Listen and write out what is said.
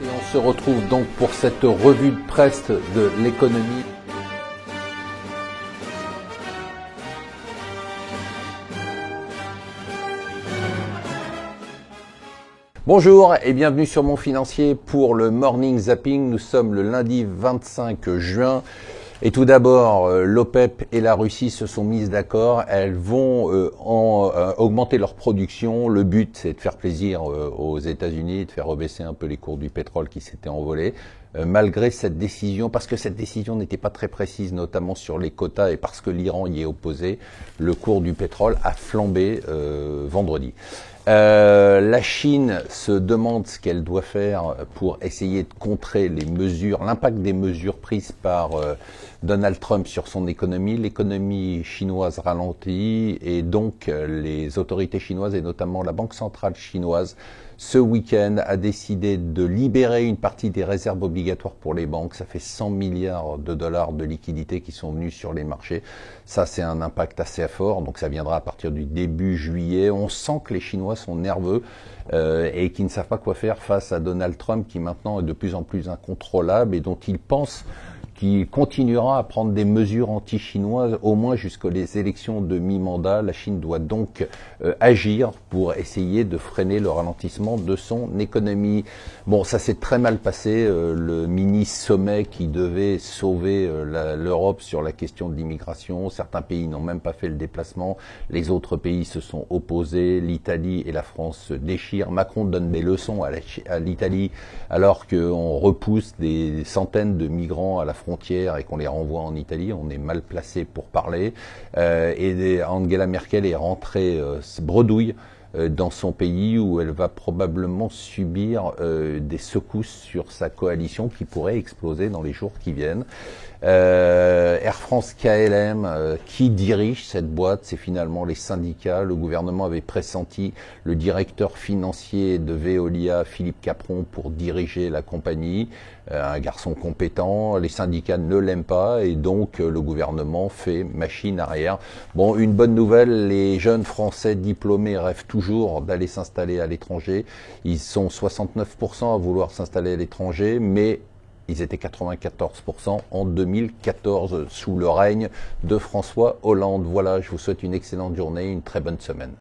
Et on se retrouve donc pour cette revue de presse de l'économie. Bonjour et bienvenue sur Mon Financier pour le Morning Zapping. Nous sommes le lundi 25 juin. Et tout d'abord, l'OPEP et la Russie se sont mises d'accord. Elles vont augmenter leur production. Le but, c'est de faire plaisir aux États-Unis, de faire rebaisser un peu les cours du pétrole qui s'étaient envolés. Malgré cette décision, parce que cette décision n'était pas très précise, notamment sur les quotas, et parce que l'Iran y est opposé, le cours du pétrole a flambé vendredi. La Chine se demande ce qu'elle doit faire pour essayer de contrer les mesures, l'impact des mesures prises par Donald Trump sur son économie. L'économie chinoise ralentit et donc les autorités chinoises et notamment la Banque centrale chinoise ce week-end a décidé de libérer une partie des réserves obligatoires pour les banques. Ça fait 100 milliards de dollars de liquidités qui sont venus sur les marchés. Ça, c'est un impact assez fort. Donc, ça viendra à partir du début juillet. On sent que les Chinois sont nerveux et qui ne savent pas quoi faire face à Donald Trump qui maintenant est de plus en plus incontrôlable et dont ils pensent qu'il continuera à prendre des mesures anti-chinoises au moins jusqu'aux élections de mi-mandat. La Chine doit donc agir pour essayer de freiner le ralentissement de son économie. Bon, ça s'est très mal passé. Le mini-sommet qui devait sauver l'Europe sur la question de l'immigration. Certains pays n'ont même pas fait le déplacement. Les autres pays se sont opposés. L'Italie et la France se déchirent. Macron donne des leçons à l'Italie alors qu'on repousse des centaines de migrants à la frontière et qu'on les renvoie en Italie. On est mal placé pour parler. Et Angela Merkel est rentrée bredouille dans son pays où elle va probablement subir des secousses sur sa coalition qui pourrait exploser dans les jours qui viennent. Air France KLM, qui dirige cette boîte? C'est finalement les syndicats. Le gouvernement avait pressenti le directeur financier de Veolia, Philippe Capron, pour diriger la compagnie. Un garçon compétent, les syndicats ne l'aiment pas et donc le gouvernement fait machine arrière. Bon, une bonne nouvelle, les jeunes Français diplômés rêvent toujours d'aller s'installer à l'étranger. Ils sont 69% à vouloir s'installer à l'étranger, mais ils étaient 94% en 2014 sous le règne de François Hollande. Voilà, je vous souhaite une excellente journée, une très bonne semaine.